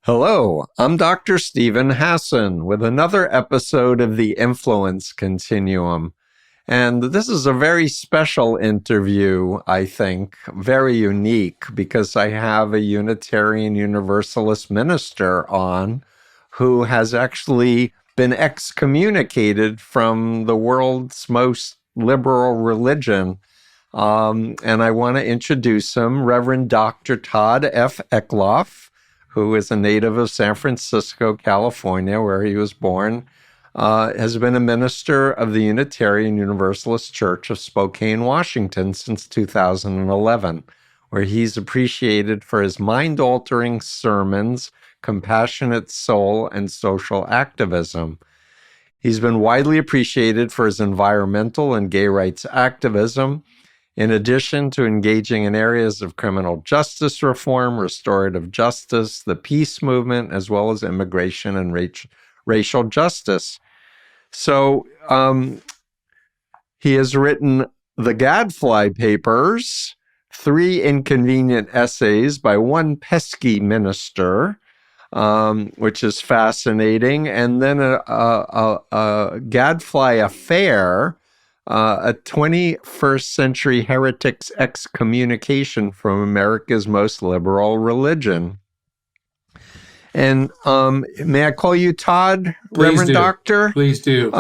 Hello, I'm Dr. Stephen Hassan with another episode of the Influence Continuum. And this is a very special interview, I think, very unique, because I have a Unitarian Universalist minister on who has actually been excommunicated from the world's most liberal religion. And I want to introduce him, Reverend Dr. Todd F. Eklof, who is a native of San Francisco, California, where he was born, has been a minister of the Unitarian Universalist Church of Spokane, Washington since 2011, where he's appreciated for his mind-altering sermons, compassionate soul, and social activism. He's been widely appreciated for his environmental and gay rights activism, in addition to engaging in areas of criminal justice reform, restorative justice, the peace movement, as well as immigration and racial justice. So he has written The Gadfly Papers, 3 inconvenient essays by one pesky minister, which is fascinating, and then a Gadfly Affair, a 21st century heretic's excommunication from America's most liberal religion. And may I call you Todd, Reverend Doctor? Please do.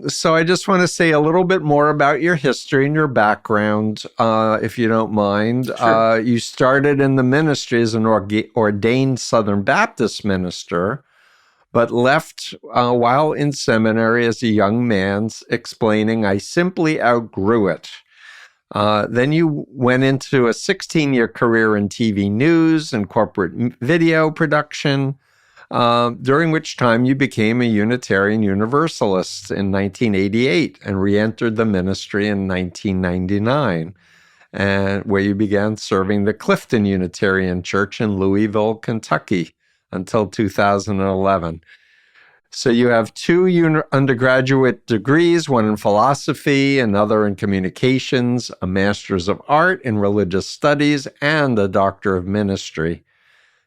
So I just want to say a little bit more about your history and your background, if you don't mind. Sure. You started in the ministry as an ordained Southern Baptist minister, but left while in seminary as a young man, explaining, "I simply outgrew it." Then you went into a 16-year career in TV news and corporate video production, during which time you became a Unitarian Universalist in 1988 and re-entered the ministry in 1999, and where you began serving the Clifton Unitarian Church in Louisville, Kentucky, until 2011. So you have 2 undergraduate degrees, one in philosophy, another in communications, a master's of art in religious studies, and a doctor of ministry.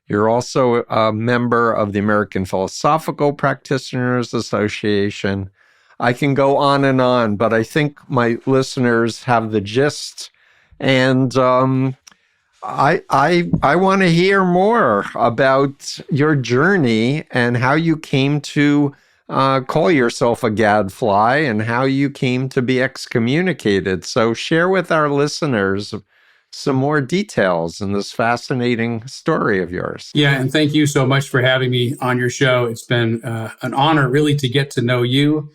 You're also a member of the American Philosophical Practitioners Association. I can go on, but I think my listeners have the gist. And I want to hear more about your journey and how you came to call yourself a gadfly and how you came to be excommunicated. So share with our listeners some more details in this fascinating story of yours. Yeah, and thank you so much for having me on your show. It's been an honor really to get to know you.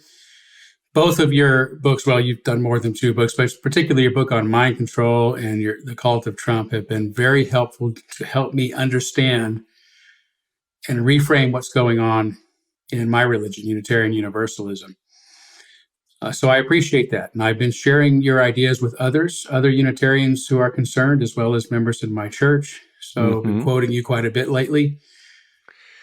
Both of your books, well, you've done more than 2 books, but particularly your book on mind control and The Cult of Trump have been very helpful to help me understand and reframe what's going on in my religion, Unitarian Universalism. So I appreciate that. And I've been sharing your ideas with other Unitarians who are concerned, as well as members in my church. So I've been quoting you quite a bit lately.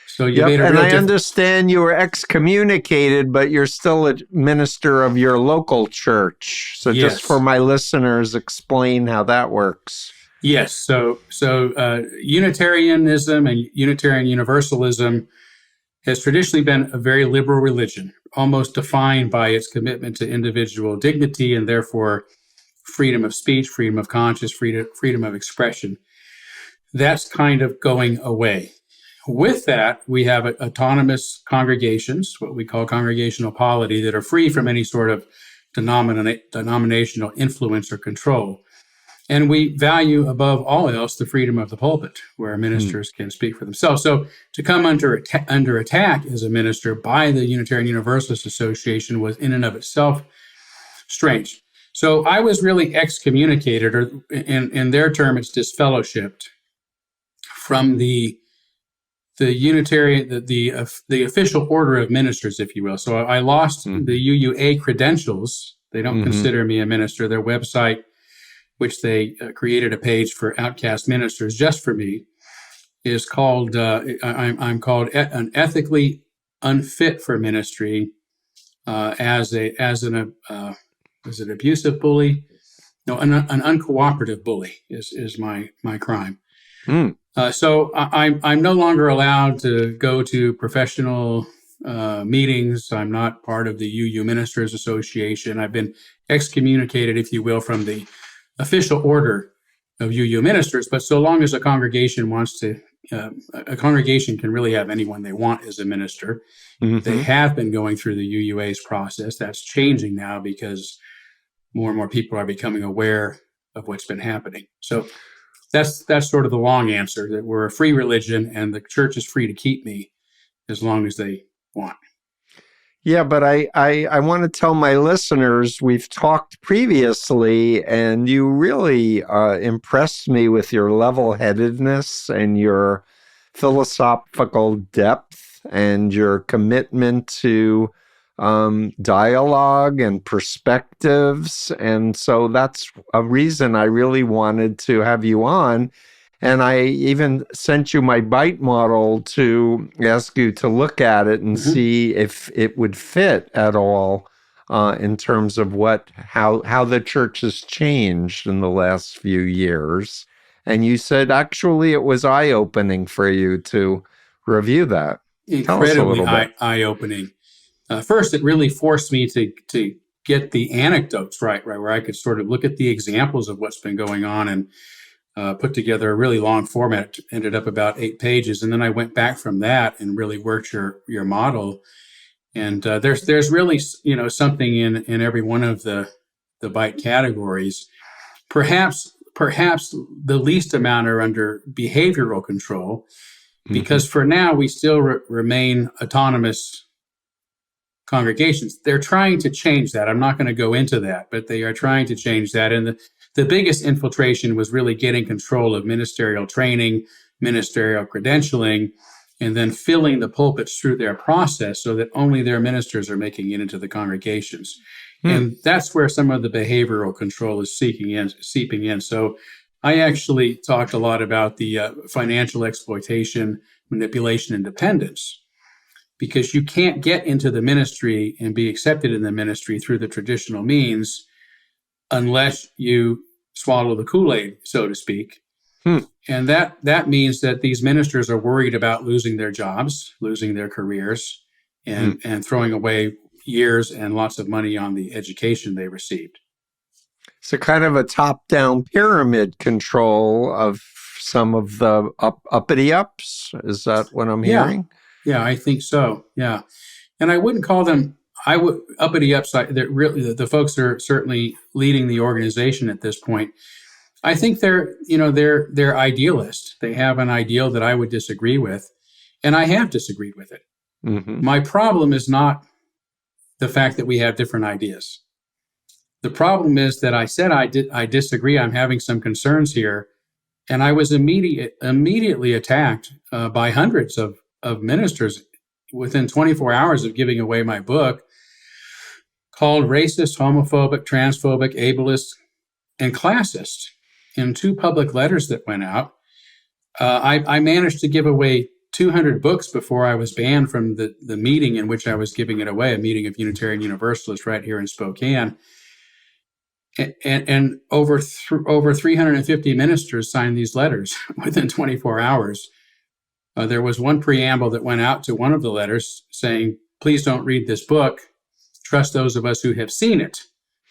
So you made a real difference. Understand you were excommunicated, but you're still a minister of your local church. So just for my listeners, explain how that works. Yes. So Unitarianism and Unitarian Universalism has traditionally been a very liberal religion, almost defined by its commitment to individual dignity and therefore freedom of speech, freedom of conscience, freedom of expression. That's kind of going away. With that, we have autonomous congregations, what we call congregational polity, that are free from any sort of denominational influence or control. And we value, above all else, the freedom of the pulpit, where ministers can speak for themselves. So to come under attack as a minister by the Unitarian Universalist Association was in and of itself strange. So I was really excommunicated, or in their term, it's disfellowshipped from the Unitarian, the official order of ministers, if you will. So I lost the UUA credentials. They don't consider me a minister. Their website, which they created a page for outcast ministers just for me, is called, I'm called an ethically unfit for ministry as an abusive bully? No, an uncooperative bully is my crime. Hmm. So I'm no longer allowed to go to professional meetings. I'm not part of the UU Ministers Association. I've been excommunicated, if you will, from the official order of UU ministers. But so long as a congregation wants to, a congregation can really have anyone they want as a minister. They have been going through the UUA's process. That's changing now because more and more people are becoming aware of what's been happening. So that's sort of the long answer, that we're a free religion and the church is free to keep me as long as they want. Yeah, but I want to tell my listeners, we've talked previously, and you really impressed me with your level-headedness and your philosophical depth and your commitment to dialogue and perspectives. And so that's a reason I really wanted to have you on. And I even sent you my bite model to ask you to look at it and see if it would fit at all in terms of how the church has changed in the last few years. And you said actually it was eye-opening for you to review that. Tell us a Incredibly little bit. eye-opening. First, it really forced me to get the anecdotes right, where I could sort of look at the examples of what's been going on and put together a really long format. It ended up about 8 pages, and then I went back from that and really worked your model. And there's really something in every one of the bite categories. Perhaps the least amount are under behavioral control, because for now we still remain autonomous congregations. They're trying to change that. I'm not going to go into that, but they are trying to change that. And the biggest infiltration was really getting control of ministerial training, ministerial credentialing, and then filling the pulpits through their process so that only their ministers are making it into the congregations. And that's where some of the behavioral control is seeping in. So I actually talked a lot about the financial exploitation, manipulation, and dependence, because you can't get into the ministry and be accepted in the ministry through the traditional means unless you swallow the Kool-Aid, so to speak. And that means that these ministers are worried about losing their jobs, losing their careers, and throwing away years and lots of money on the education they received. So kind of a top-down pyramid control of some of the uppity ups. Is that what I'm hearing? Yeah, I think so. Yeah. And I wouldn't call them uppity ups. Really, the folks are certainly leading the organization at this point. I think they're idealists. They have an ideal that I would disagree with, and I have disagreed with it. My problem is not the fact that we have different ideas. The problem is that I said I disagree. I'm having some concerns here, and I was immediately attacked by hundreds of ministers within 24 hours of giving away my book, called racist, homophobic, transphobic, ableist, and classist, in 2 public letters that went out. I managed to give away 200 books before I was banned from the meeting in which I was giving it away, a meeting of Unitarian Universalists right here in Spokane. And over 350 ministers signed these letters within 24 hours. There was one preamble that went out to one of the letters saying, please don't read this book. Trust those of us who have seen it,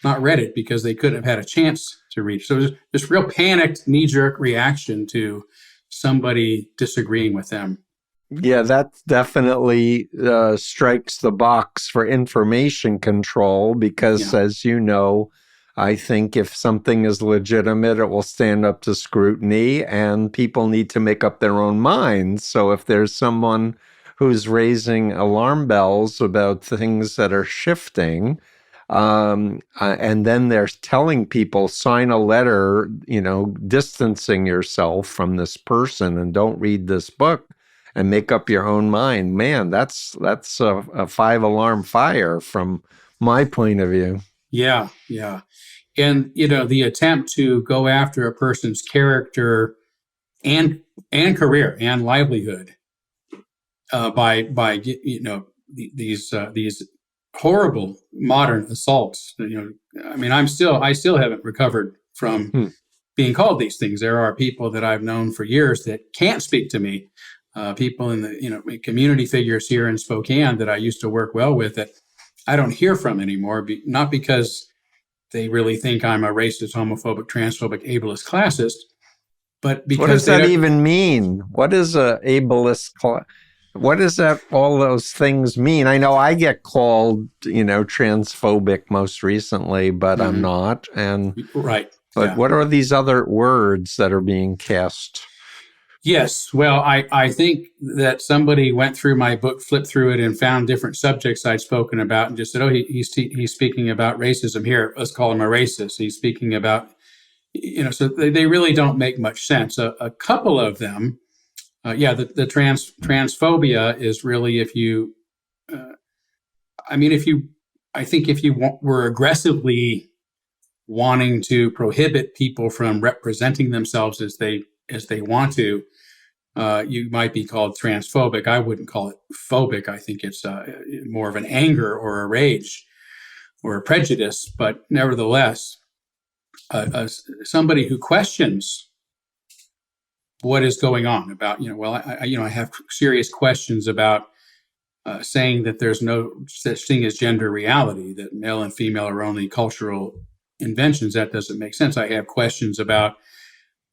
not read it, because they couldn't have had a chance to read. So there's this real panicked, knee-jerk reaction to somebody disagreeing with them. Yeah, that definitely strikes the box for information control because, as you know, I think if something is legitimate, it will stand up to scrutiny, and people need to make up their own minds. So if there's someone who's raising alarm bells about things that are shifting, and then they're telling people, sign a letter, distancing yourself from this person and don't read this book and make up your own mind. Man, that's a 5-alarm fire from my point of view. Yeah. And, the attempt to go after a person's character and career and livelihood by these horrible modern assaults. I still haven't recovered from being called these things. There are people that I've known for years that can't speak to me. People in the community figures here in Spokane that I used to work well with that I don't hear from anymore. Not because they really think I'm a racist, homophobic, transphobic, ableist, classist, but because what does that even mean? What is a ableist? What does that? All those things mean? I know I get called, transphobic most recently, but I'm not. And right. But what are these other words that are being cast? Yes. Well, I think that somebody went through my book, flipped through it, and found different subjects I'd spoken about and just said, oh, he's speaking about racism here. Let's call him a racist. He's speaking about, so they really don't make much sense. A couple of them, the transphobia is really if you were aggressively wanting to prohibit people from representing themselves as they want to, you might be called transphobic. I wouldn't call it phobic. I think it's more of an anger or a rage or a prejudice. But nevertheless, somebody who questions what is going on about, I have serious questions about saying that there's no such thing as gender reality, that male and female are only cultural inventions. That doesn't make sense. I have questions about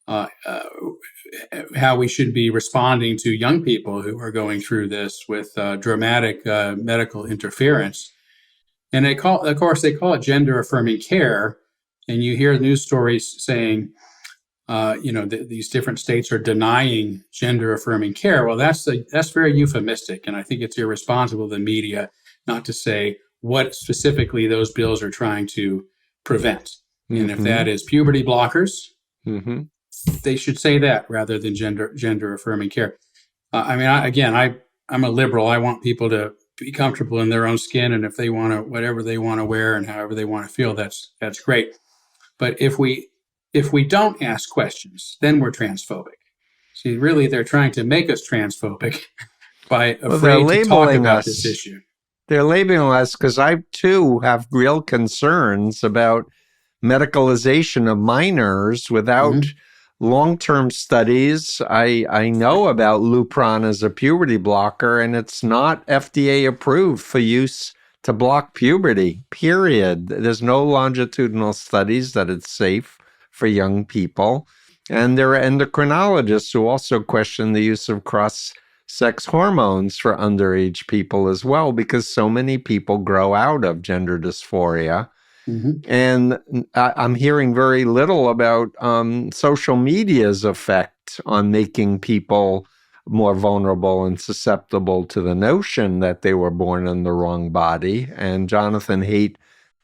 how we should be responding to young people who are going through this with dramatic medical interference. And they call it gender affirming care. And you hear news stories saying, these different states are denying gender affirming care. Well, that's very euphemistic. And I think it's irresponsible of the media not to say what specifically those bills are trying to prevent. Mm-hmm. And if that is puberty blockers, mm-hmm. they should say that rather than gender affirming care. I'm a liberal. I want people to be comfortable in their own skin, and if they want to, whatever they want to wear and however they want to feel, that's great. But if we don't ask questions, then we're transphobic. See, really, they're trying to make us transphobic by afraid to talk about this issue. They're labeling us because I too have real concerns about medicalization of minors without mm-hmm. long-term studies. I know about Lupron as a puberty blocker, and it's not FDA approved for use to block puberty, period. There's no longitudinal studies that it's safe for young people. And there are endocrinologists who also question the use of cross-sex hormones for underage people as well, because so many people grow out of gender dysphoria. Mm-hmm. And I'm hearing very little about social media's effect on making people more vulnerable and susceptible to the notion that they were born in the wrong body. And Jonathan Haidt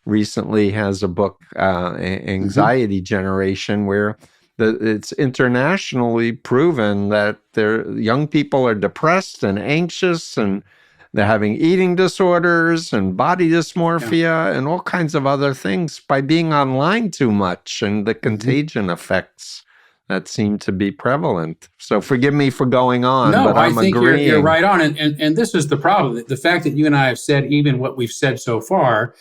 recently has a book, Anxiety mm-hmm. Generation, where it's internationally proven that young people are depressed and anxious, and they're having eating disorders and body dysmorphia and all kinds of other things by being online too much, and the contagion effects that seem to be prevalent. So forgive me for going on, but I'm agreeing. No, I think you're right on. And this is the problem. The fact that you and I have said even what we've said so far,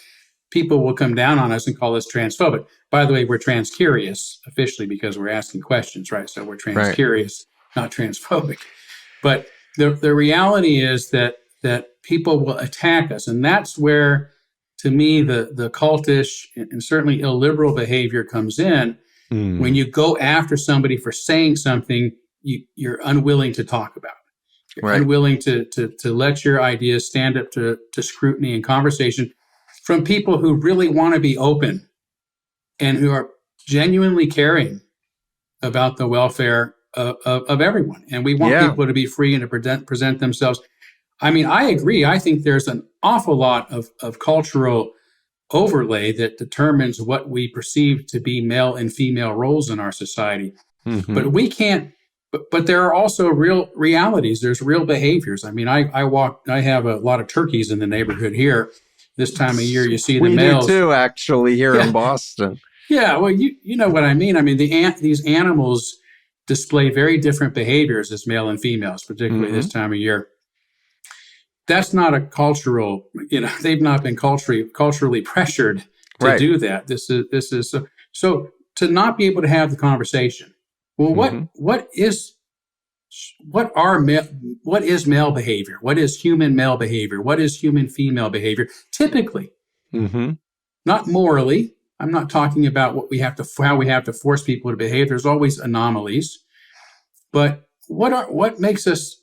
people will come down on us and call us transphobic. By the way, we're trans-curious officially because we're asking questions, right? So we're trans-curious, not transphobic. But the reality is that people will attack us. And that's where, to me, the cultish and certainly illiberal behavior comes in. Mm. When you go after somebody for saying something you're unwilling to talk about. You're unwilling to let your ideas stand up to scrutiny and conversation from people who really want to be open and who are genuinely caring about the welfare of everyone. And we want people to be free and to present themselves. I mean, I agree. I think there's an awful lot of cultural overlay that determines what we perceive to be male and female roles in our society. Mm-hmm. But we can't, but there are also real realities. There's real behaviors. I mean, I have a lot of turkeys in the neighborhood here. This time of year, you see the males. We do too, actually, here in Boston. Yeah, well, you know what I mean. I mean, these animals display very different behaviors as male and females, particularly mm-hmm. this time of year. That's not a cultural, they've not been culturally pressured to do that. This is so to not be able to have the conversation. Well, what is male behavior? What is human male behavior? What is human female behavior? Typically, not morally. I'm not talking about how we have to force people to behave. There's always anomalies, but what makes us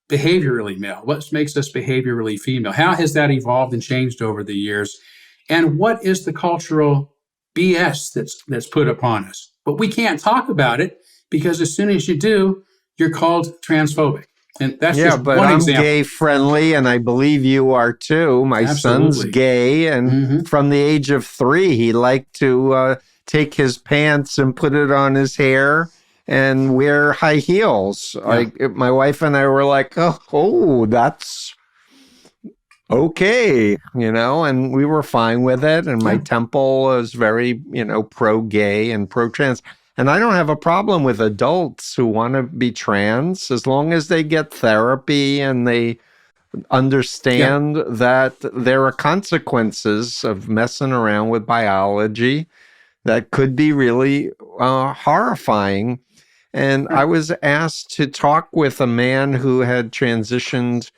behaviorally male? What makes us behaviorally female? How has that evolved and changed over the years? And what is the cultural BS that's put upon us? But we can't talk about it because as soon as you do, you're called transphobic. And that's just but one I'm example. gay friendly, and I believe you are too. My son's gay, and from the age of 3, he liked to take his pants and put it on his hair and wear high heels. My wife and I were like, oh, that's okay, and we were fine with it. And my temple was very, pro-gay and pro-trans. And I don't have a problem with adults who want to be trans as long as they get therapy and they understand that there are consequences of messing around with biology that could be really horrifying. And I was asked to talk with a man who had transitioned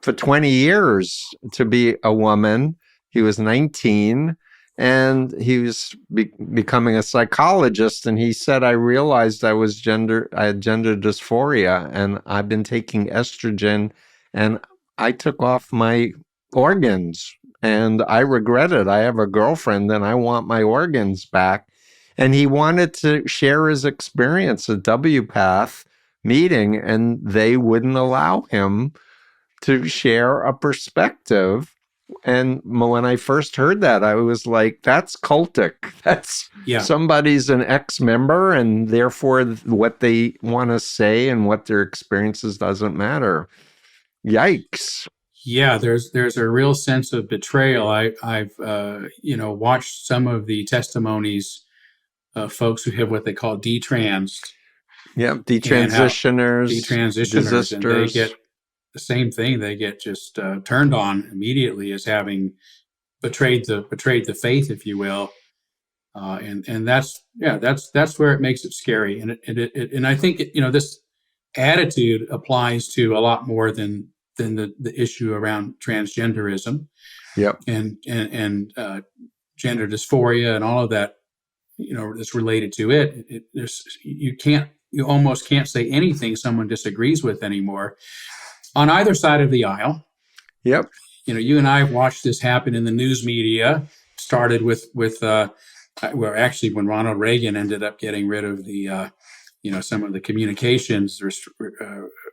for 20 years to be a woman. He was 19. And he was becoming a psychologist, and he said, I realized I had gender dysphoria, and I've been taking estrogen, and I took off my organs, and I regret it. I have a girlfriend, and I want my organs back. And he wanted to share his experience at WPATH meeting, and they wouldn't allow him to share a perspective. And when I first heard that, I was like, that's cultic. That's somebody's an ex-member, and therefore what they want to say and what their experiences doesn't matter. Yikes. Yeah, there's a real sense of betrayal. I've watched some of the testimonies of folks who have what they call detransed. Yeah, detransitioners. And they get the same thing. They get just turned on immediately as having betrayed the faith, if you will, and that's where it makes it scary. And I think this attitude applies to a lot more than the issue around transgenderism, and gender dysphoria and all of that. That's related to it. You almost can't say anything someone disagrees with anymore. On either side of the aisle. Yep. You and I watched this happen in the news media. Started with actually when Ronald Reagan ended up getting rid of the, some of the communications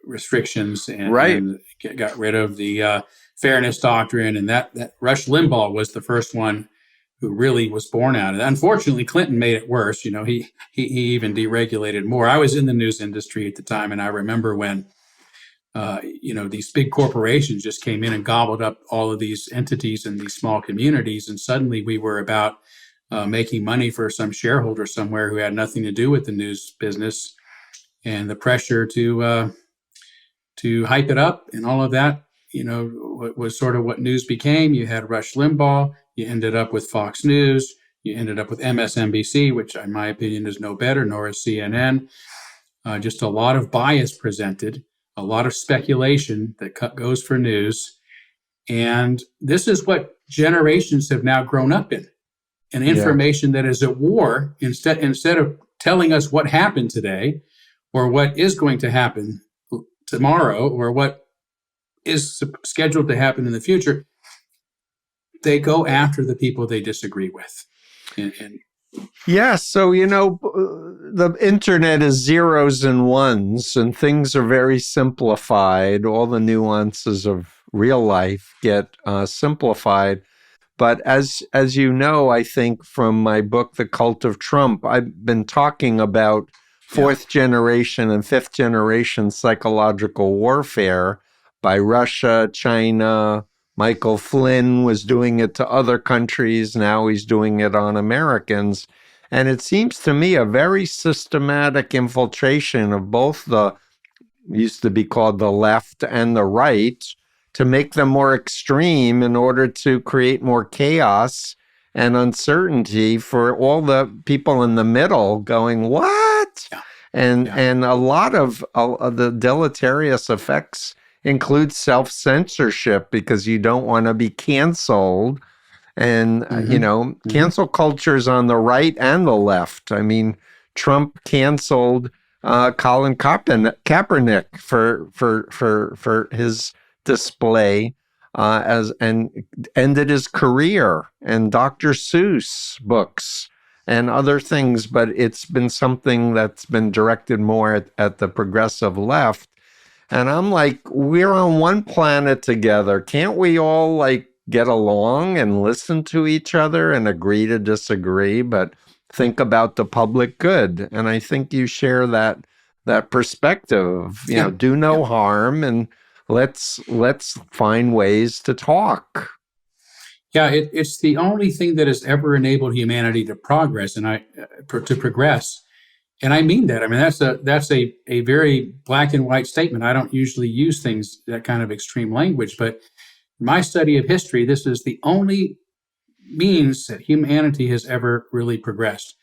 restrictions and got rid of the fairness doctrine. And that Rush Limbaugh was the first one who really was born out of that. Unfortunately, Clinton made it worse. He even deregulated more. I was in the news industry at the time, and I remember when these big corporations just came in and gobbled up all of these entities and these small communities. And suddenly we were about making money for some shareholder somewhere who had nothing to do with the news business, and the pressure to hype it up and all of that, was sort of what news became. You had Rush Limbaugh. You ended up with Fox News. You ended up with MSNBC, which in my opinion is no better, nor is CNN. Just a lot of bias presented. A lot of speculation that goes for news. And this is what generations have now grown up in. An information that is at war, instead of telling us what happened today or what is going to happen tomorrow or what is scheduled to happen in the future, they go after the people they disagree with. So, the internet is zeros and ones, and things are very simplified. All the nuances of real life get simplified. But as you know, I think from my book, The Cult of Trump, I've been talking about fourth generation and fifth generation psychological warfare by Russia, China. Michael Flynn was doing it to other countries. Now he's doing it on Americans. And it seems to me a very systematic infiltration of both the, used to be called the left and the right, to make them more extreme in order to create more chaos and uncertainty for all the people in the middle going, what? Yeah. And a lot of the deleterious effects include self-censorship because you don't want to be canceled. And, cancel culture's on the right and the left. I mean, Trump canceled Colin Kaepernick for his display and ended his career, and Dr. Seuss books and other things. But it's been something that's been directed more at the progressive left. And I'm like, we're on one planet together. Can't we all get along and listen to each other and agree to disagree, but think about the public good? And I think you share that perspective. Do no harm, and let's find ways to talk. Yeah, it's the only thing that has ever enabled humanity to progress to progress. And I mean that. I mean, that's a very black and white statement. I don't usually use that kind of extreme language, but in my study of history, this is the only means that humanity has ever really progressed.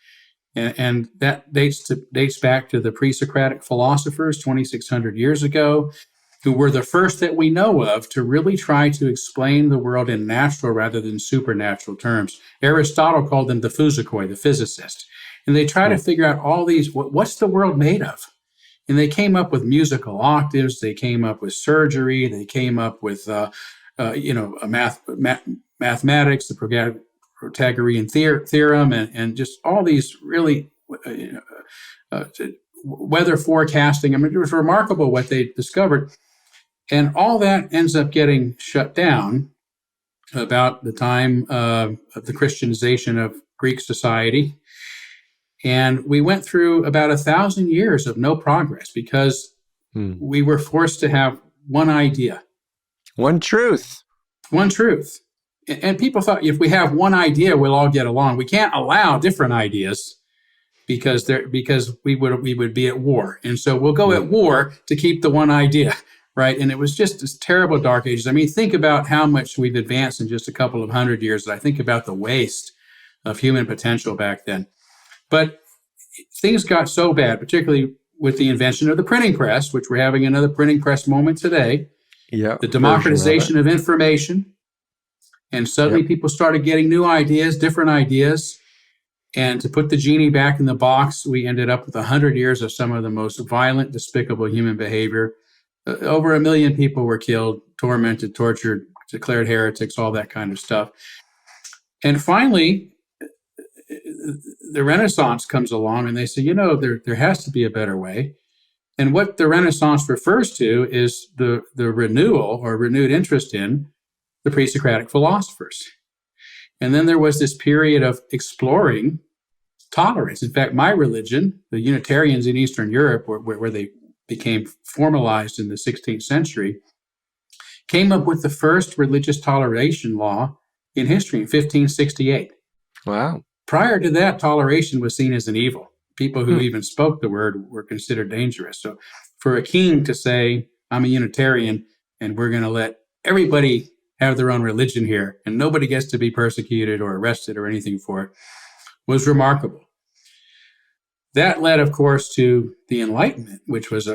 And that dates back to the pre-Socratic philosophers 2,600 years ago, who were the first that we know of to really try to explain the world in natural rather than supernatural terms. Aristotle called them the physicoi, the physicist. And they try to figure out all these, what's the world made of? And they came up with musical octaves, they came up with surgery, they came up with, mathematics, the Pythagorean theorem, and just all these really weather forecasting. I mean, it was remarkable what they discovered. And all that ends up getting shut down about the time of the Christianization of Greek society. And we went through about 1,000 years of no progress because we were forced to have one idea. One truth. One truth. And people thought if we have one idea, we'll all get along. We can't allow different ideas because we would be at war. And so we'll go at war to keep the one idea, right? And it was just this terrible dark ages. I mean, think about how much we've advanced in just a couple of hundred years. I think about the waste of human potential back then. But things got so bad, particularly with the invention of the printing press, which we're having another printing press moment today. Yeah, the democratization of information. And suddenly people started getting new ideas, different ideas. And to put the genie back in the box, we ended up with 100 years of some of the most violent, despicable human behavior. Over 1 million people were killed, tormented, tortured, declared heretics, all that kind of stuff. And finally, the Renaissance comes along and they say, there has to be a better way. And what the Renaissance refers to is the renewal or renewed interest in the pre-Socratic philosophers. And then there was this period of exploring tolerance. In fact, my religion, the Unitarians in Eastern Europe, where they became formalized in the 16th century, came up with the first religious toleration law in history in 1568. Wow. Prior to that, toleration was seen as an evil. People who even spoke the word were considered dangerous. So for a king to say, I'm a Unitarian, and we're going to let everybody have their own religion here, and nobody gets to be persecuted or arrested or anything for it, was remarkable. That led, of course, to the Enlightenment, which was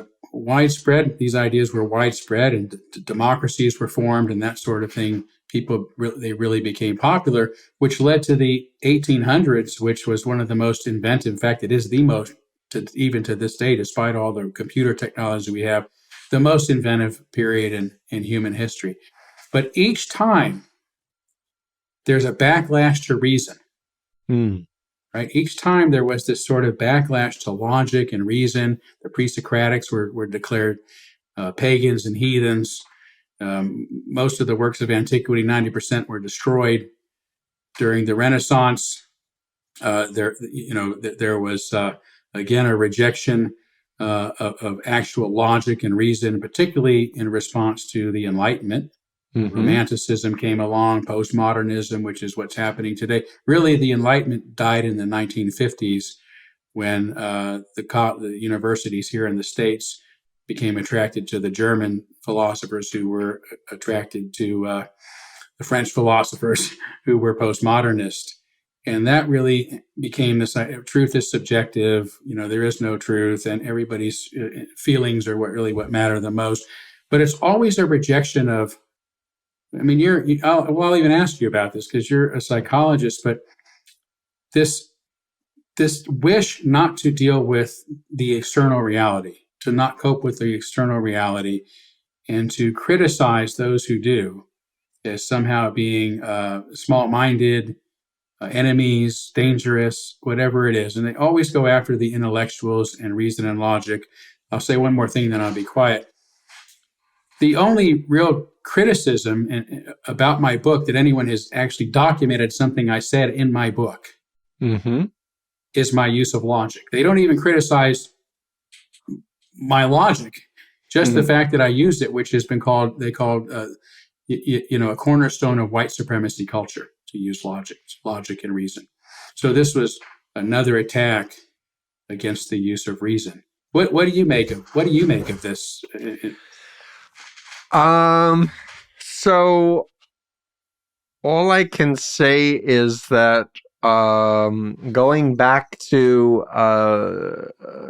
these ideas were widespread, and democracies were formed and that sort of thing. They really became popular, which led to the 1800s, which was one of the most inventive. In fact, it is the most, even to this day, despite all the computer technology we have, the most inventive period in human history. But each time, there's a backlash to reason. Right? Each time there was this sort of backlash to logic and reason. The pre-Socratics were declared pagans and heathens. Most of the works of antiquity, 90%, were destroyed. During the Renaissance, there was again a rejection of actual logic and reason, particularly in response to the Enlightenment. Romanticism came along, postmodernism, which is what's happening today. Really, the Enlightenment died in the 1950s when the universities here in the States became attracted to the German philosophers who were attracted to the French philosophers who were postmodernists. And that really became this truth is subjective. There is no truth, and everybody's feelings are what matter the most. But it's always a rejection of. I mean, I'll even ask you about this because you're a psychologist, but this wish not to deal with the external reality, to not cope with the external reality, and to criticize those who do as somehow being small-minded, enemies, dangerous, whatever it is. And they always go after the intellectuals and reason and logic. I'll say one more thing, then I'll be quiet. The only real criticism about my book that anyone has actually documented something I said in my book is my use of logic. They don't even criticize my logic, just the fact that I used it, which has been called a cornerstone of white supremacy culture, to use logic and reason. So this was another attack against the use of reason. What do you make of this? So all I can say is that going back to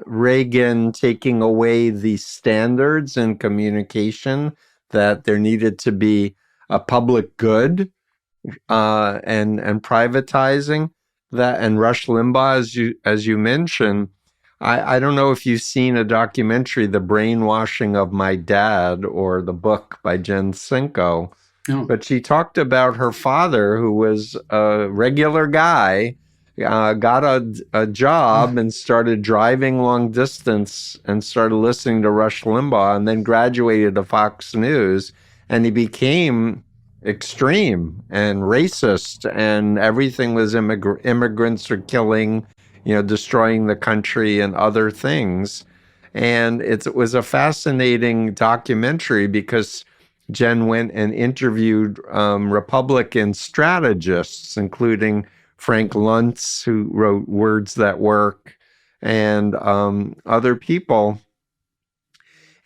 Reagan taking away the standards in communication, that there needed to be a public good and privatizing that, and Rush Limbaugh, as you mentioned. I don't know if you've seen a documentary, The Brainwashing of My Dad, or the book by Jen Cinco. No. But she talked about her father, who was a regular guy, got a job and started driving long distance and started listening to Rush Limbaugh, and then graduated to Fox News. And he became extreme and racist, and everything was immigrants are killing, destroying the country and other things. And it was a fascinating documentary because Jen went and interviewed Republican strategists, including Frank Luntz, who wrote Words That Work, and other people.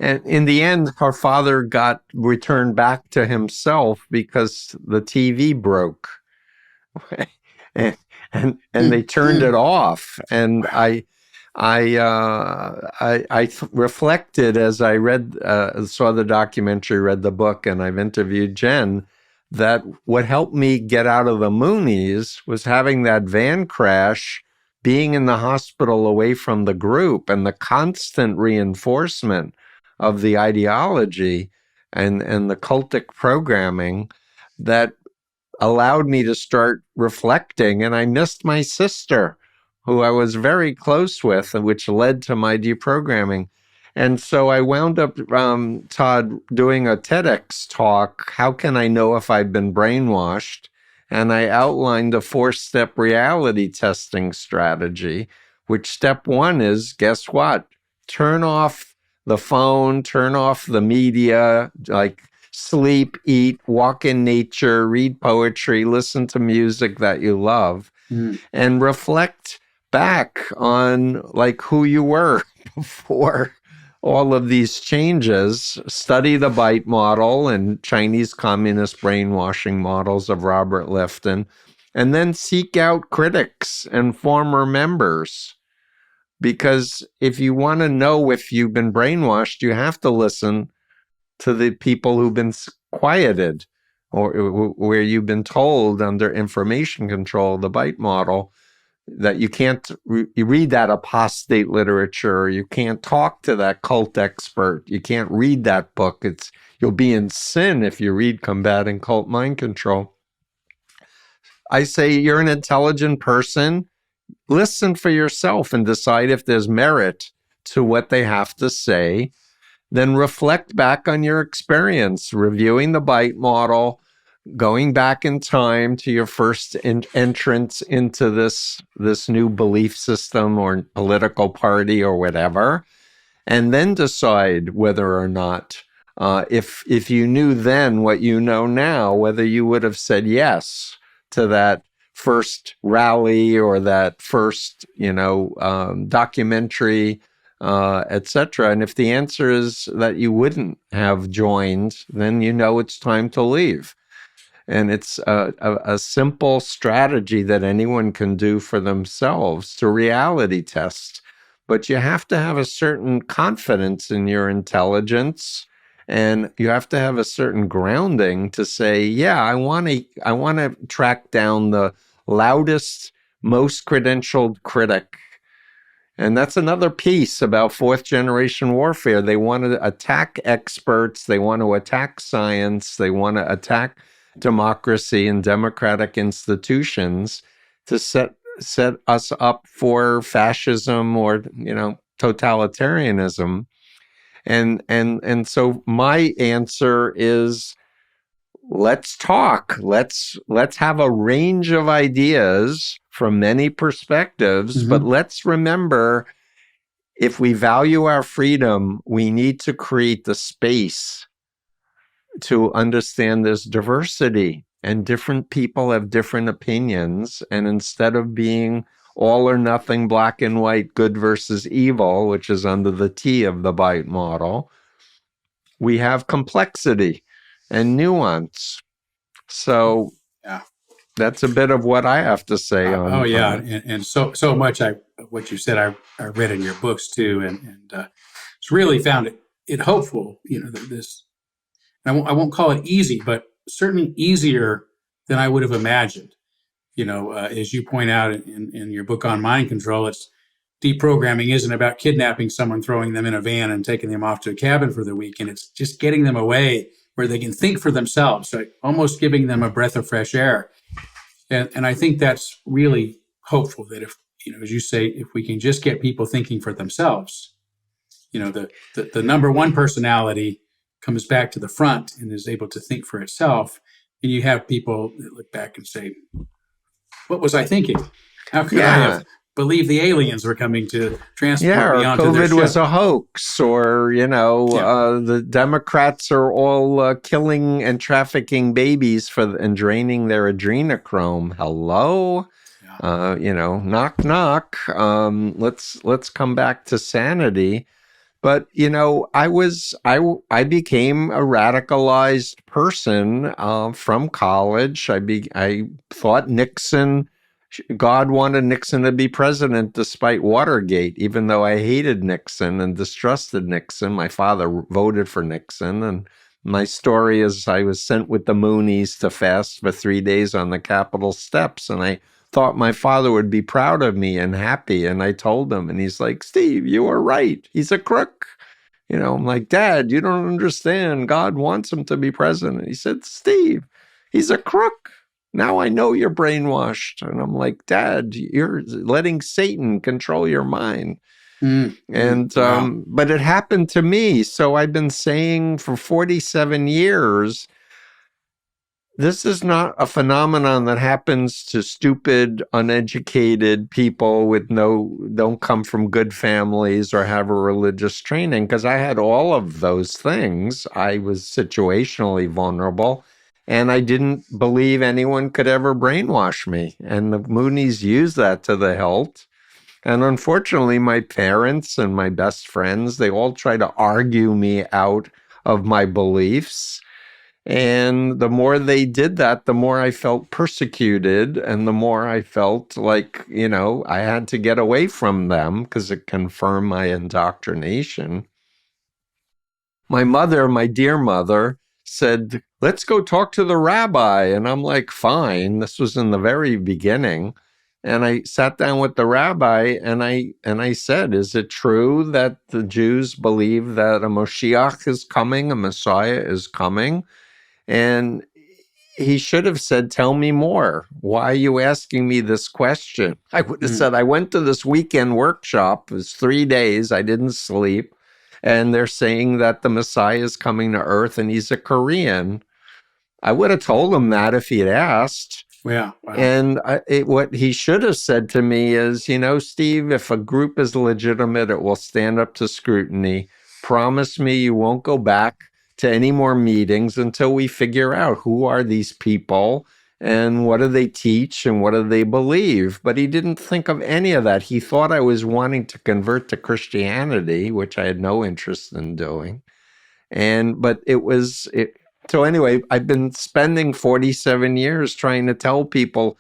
And in the end, her father got returned back to himself because the TV broke. and they turned it off. And I reflected as I saw the documentary, read the book, and I've interviewed Jen, that what helped me get out of the Moonies was having that van crash, being in the hospital away from the group, and the constant reinforcement of the ideology and the cultic programming that allowed me to start reflecting. And I missed my sister, who I was very close with, which led to my deprogramming. And so I wound up, Todd, doing a TEDx talk, How Can I Know If I've Been Brainwashed? And I outlined a 4-step reality testing strategy, which step 1 is, guess what? Turn off the phone, turn off the media, like sleep, eat, walk in nature, read poetry, listen to music that you love, and reflect back on like who you were before all of these changes. Study the bite model and Chinese communist brainwashing models of Robert Lifton, and then seek out critics and former members. Because if you want to know if you've been brainwashed, you have to listen to the people who've been quieted, or where you've been told under information control, the bite model, that you can't you read that apostate literature, you can't talk to that cult expert, you can't read that book. You'll be in sin if you read Combating Cult Mind Control. I say you're an intelligent person. Listen for yourself and decide if there's merit to what they have to say. Then reflect back on your experience, reviewing the bite model, going back in time to your first entrance into this new belief system or political party or whatever, and then decide whether or not, if you knew then what you know now, whether you would have said yes to that first rally or that first, documentary, etc. And if the answer is that you wouldn't have joined, then it's time to leave. And it's a simple strategy that anyone can do for themselves to reality test. But you have to have a certain confidence in your intelligence, and you have to have a certain grounding to say, yeah, I want to track down the loudest, most credentialed critic. And that's another piece about fourth generation warfare. They want to attack experts, they want to attack science, they want to attack democracy and democratic institutions to set us up for fascism or, totalitarianism. And so my answer is, let's talk. Let's have a range of ideas from many perspectives, but let's remember, if we value our freedom, we need to create the space to understand there's diversity and different people have different opinions. And instead of being all or nothing, black and white, good versus evil, which is under the T of the Byte model, we have complexity and nuance. So that's a bit of what I have to say on. And so much what you said I read in your books too, and it's really found it hopeful. This I won't call it easy, but certainly easier than I would have imagined. As you point out in your book on mind control, it's deprogramming isn't about kidnapping someone, throwing them in a van, and taking them off to a cabin for the week, and it's just getting them away where they can think for themselves, like almost giving them a breath of fresh air. And I think that's really hopeful that if, as you say, if we can just get people thinking for themselves, the number one personality comes back to the front and is able to think for itself. And you have people that look back and say, what was I thinking? How could I have believed the aliens were coming to transport me onto their ship? COVID was a hoax, or, the Democrats are all killing and trafficking babies and draining their adrenochrome. Hello? Knock, knock. Let's come back to sanity. But, I became a radicalized person from college. I thought God wanted Nixon to be president despite Watergate, even though I hated Nixon and distrusted Nixon. My father voted for Nixon. And my story is I was sent with the Moonies to fast for 3 days on the Capitol steps. And I thought my father would be proud of me and happy. And I told him, and he's like, Steve, you were right. He's a crook. I'm like, Dad, you don't understand. God wants him to be president. He said, Steve, he's a crook. Now I know you're brainwashed. And I'm like, Dad, you're letting Satan control your mind. But it happened to me. So I've been saying for 47 years, this is not a phenomenon that happens to stupid, uneducated people don't come from good families or have a religious training, because I had all of those things. I was situationally vulnerable, and I didn't believe anyone could ever brainwash me. And the Moonies used that to the hilt. And unfortunately, my parents and my best friends, they all try to argue me out of my beliefs. And the more they did that, the more I felt persecuted, and the more I felt like, I had to get away from them because it confirmed my indoctrination. My mother, my dear mother, said, let's go talk to the rabbi. And I'm like, fine. This was in the very beginning. And I sat down with the rabbi and I said, is it true that the Jews believe that a Moshiach is coming, a Messiah is coming? And he should have said, tell me more. Why are you asking me this question? I would have said, I went to this weekend workshop. It was 3 days. I didn't sleep. And they're saying that the Messiah is coming to earth and he's a Korean. I would have told him that if he'd asked. Yeah. Wow. And what he should have said to me is, Steve, if a group is legitimate, it will stand up to scrutiny. Promise me you won't go back to any more meetings until we figure out who are these people and what do they teach and what do they believe. But he didn't think of any of that. He thought I was wanting to convert to Christianity, which I had no interest in doing. But So anyway, I've been spending 47 years trying to tell people,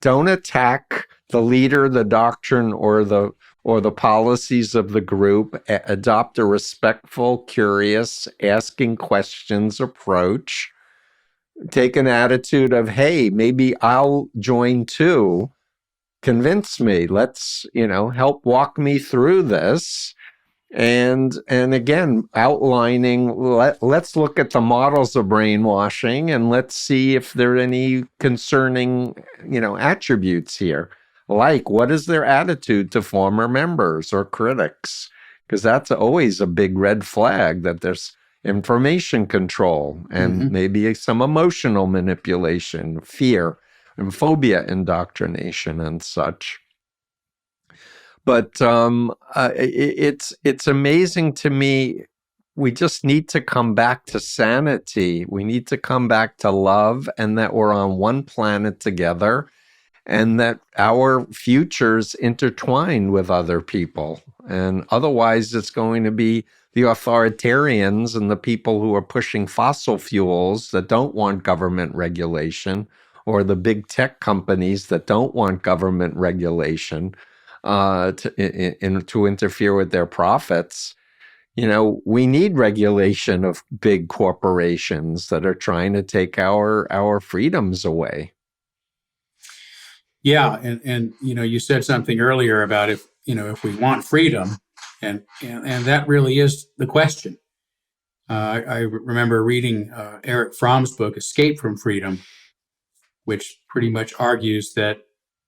don't attack the leader, the doctrine, or the policies of the group. Adopt a respectful, curious, asking questions approach. Take an attitude of, hey, maybe I'll join too. Convince me. Let's, help walk me through this. And again, outlining, let's look at the models of brainwashing and let's see if there are any concerning, attributes here. Like, what is their attitude to former members or critics? Because that's always a big red flag, that there's information control and maybe some emotional manipulation, fear and phobia indoctrination and such. But it's amazing to me. We just need to come back to sanity. We need to come back to love, and that we're on one planet together, and that our futures intertwine with other people. And otherwise, it's going to be the authoritarians and the people who are pushing fossil fuels that don't want government regulation, or the big tech companies that don't want government regulation to interfere with their profits. We need regulation of big corporations that are trying to take our freedoms away. Yeah, and you said something earlier about if we want freedom, and that really is the question. I remember reading Erich Fromm's book Escape from Freedom, which pretty much argues that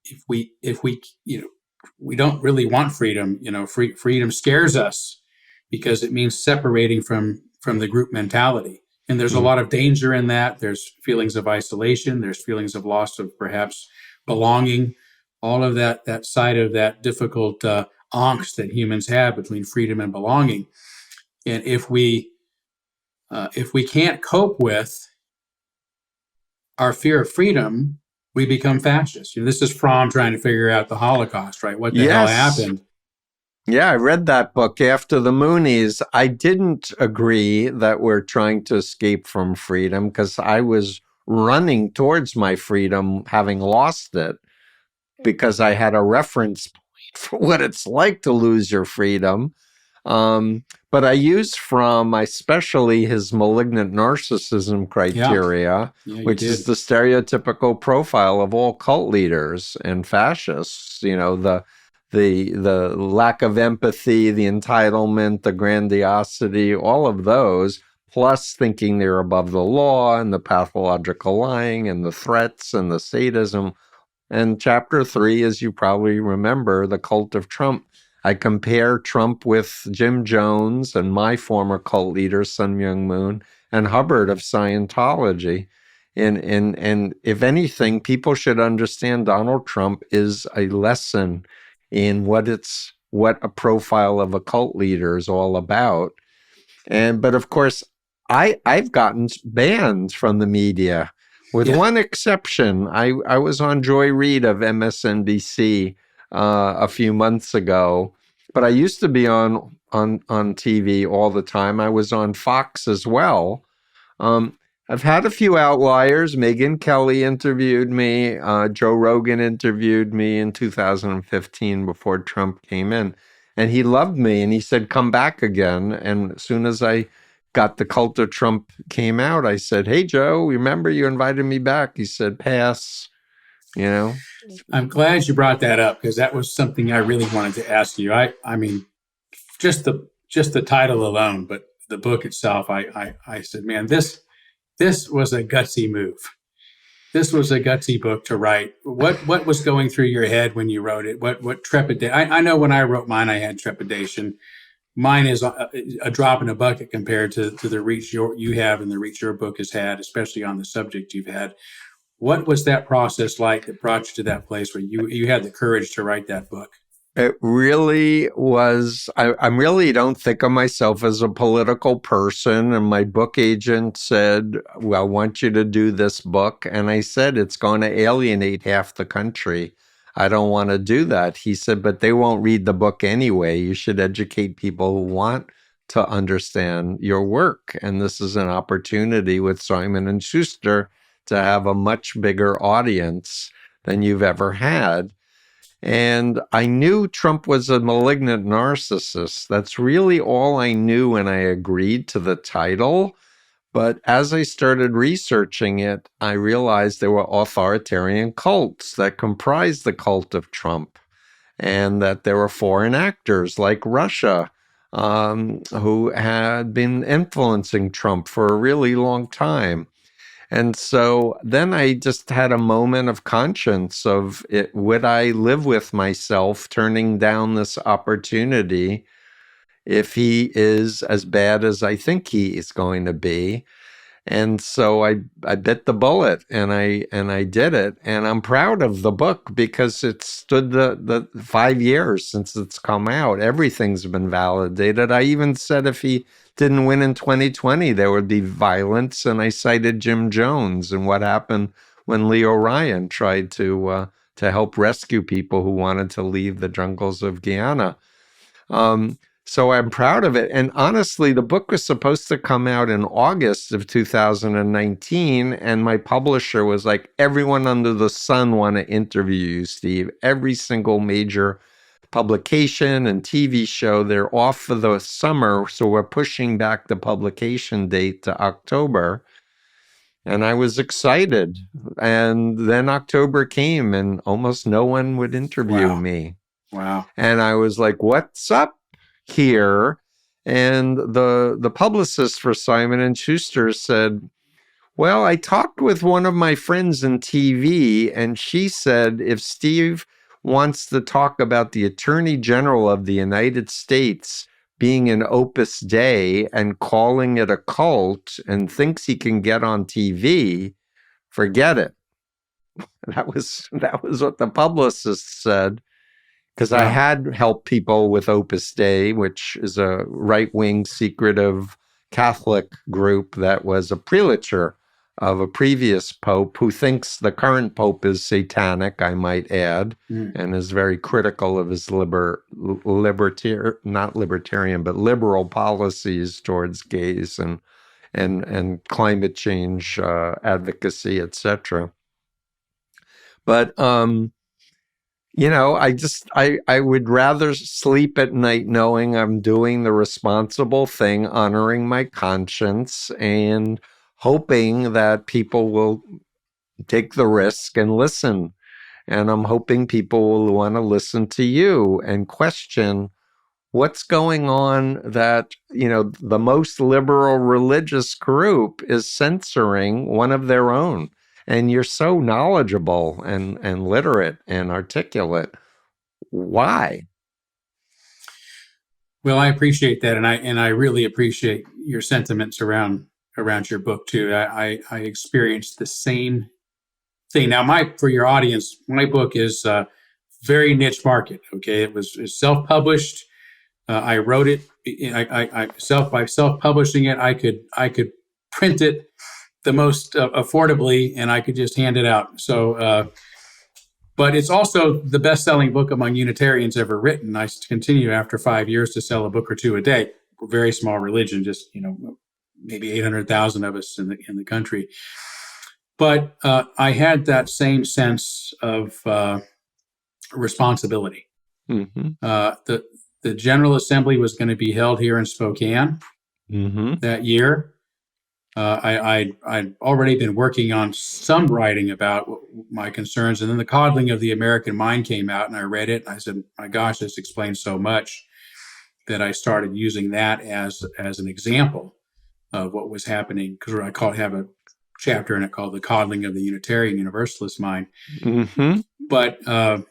if we we don't really want freedom. Freedom scares us because it means separating from the group mentality. And there's a lot of danger in that. There's feelings of isolation. There's feelings of loss of perhaps belonging. All of that side of that difficult angst that humans have between freedom and belonging. And if we can't cope with our fear of freedom, we become fascists. This is Fromm trying to figure out the Holocaust, right? What the hell happened? Yeah, I read that book after the Moonies. I didn't agree that we're trying to escape from freedom, because I was running towards my freedom, having lost it, because I had a reference point for what it's like to lose your freedom. But I used Fromm, especially his malignant narcissism criteria, which is the stereotypical profile of all cult leaders and fascists. The lack of empathy, the entitlement, the grandiosity, all of those, plus thinking they're above the law, and the pathological lying and the threats and the sadism. And chapter 3, as you probably remember, the cult of Trump. I compare Trump with Jim Jones and my former cult leader, Sun Myung Moon, and Hubbard of Scientology. And if anything, people should understand Donald Trump is a lesson in what a profile of a cult leader is all about. But of course, I've gotten banned from the media, with one exception. I was on Joy Reid of MSNBC a few months ago, but I used to be on TV all the time. I was on Fox as well. I've had a few outliers. Megyn Kelly interviewed me. Joe Rogan interviewed me in 2015 before Trump came in. And he loved me, and he said, come back again. And as soon as I got the cult of Trump came out, I said, hey, Joe, remember you invited me back? He said, pass. I'm glad you brought that up, because that was something I really wanted to ask you. I mean, just the title alone, but the book itself, I said, man, this was a gutsy move. This was a gutsy book to write. What was going through your head when you wrote it? What trepidation? I know when I wrote mine, I had trepidation. Mine is a drop in a bucket compared to the reach you have and the reach your book has had, especially on the subject you've had. What was that process like that brought you to that place where you had the courage to write that book? It really was. I really don't think of myself as a political person. And my book agent said, well, I want you to do this book. And I said, it's going to alienate half the country. I don't want to do that. He said, but they won't read the book anyway. You should educate people who want to understand your work. And this is an opportunity with Simon and Schuster to have a much bigger audience than you've ever had. And I knew Trump was a malignant narcissist. That's really all I knew when I agreed to the title. But as I started researching it, I realized there were authoritarian cults that comprised the cult of Trump, and that there were foreign actors like Russia who had been influencing Trump for a really long time. And so then I just had a moment of conscience of it. Would I live with myself turning down this opportunity if he is as bad as I think he is going to be? And so I bit the bullet and I did it. And I'm proud of the book because it stood the 5 years since it's come out. Everything's been validated. I even said if he didn't win in 2020, there would be violence. And I cited Jim Jones and what happened when Leo Ryan tried to help rescue people who wanted to leave the jungles of Guyana. So I'm proud of it. And honestly, the book was supposed to come out in August of 2019. And my publisher was like, everyone under the sun want to interview you, Steve. Every single major publication and TV show, they're off for the summer. So we're pushing back the publication date to October. And I was excited. And then October came and almost no one would interview me. Wow. And I was like, what's up here? And the publicist for Simon and Schuster said, well, I talked with one of my friends in TV, and she said if Steve wants to talk about the Attorney General of the United States being an Opus Dei and calling it a cult and thinks he can get on TV, forget it. That was what the publicist said. Because I had helped people with Opus Dei, which is a right-wing secretive Catholic group that was a prelature of a previous pope who thinks the current pope is satanic, I might add, and is very critical of his liberal policies towards gays and climate change advocacy, etc. But I would rather sleep at night knowing I'm doing the responsible thing, honoring my conscience, and hoping that people will take the risk and listen. And I'm hoping people will want to listen to you and question what's going on that, the most liberal religious group is censoring one of their own. And you're so knowledgeable and literate and articulate. Why? Well, I appreciate that, and I really appreciate your sentiments around your book too. I experienced the same thing. Now, for your audience, my book is very niche market. Okay, it's self-published. I wrote it. By self-publishing it, I could print it the most affordably, and I could just hand it out. So, but it's also the best-selling book among Unitarians ever written. I continue after 5 years to sell a book or two a day. We're a very small religion, just maybe 800,000 of us in the country. But I had that same sense of responsibility. Mm-hmm. The General Assembly was going to be held here in Spokane that year. I'd already been working on some writing about my concerns, and then The Coddling of the American Mind came out, and I read it, and I said, my gosh, this explains so much, that I started using that as an example of what was happening, because I have a chapter in it called The Coddling of the Unitarian Universalist Mind. Mm-hmm. But that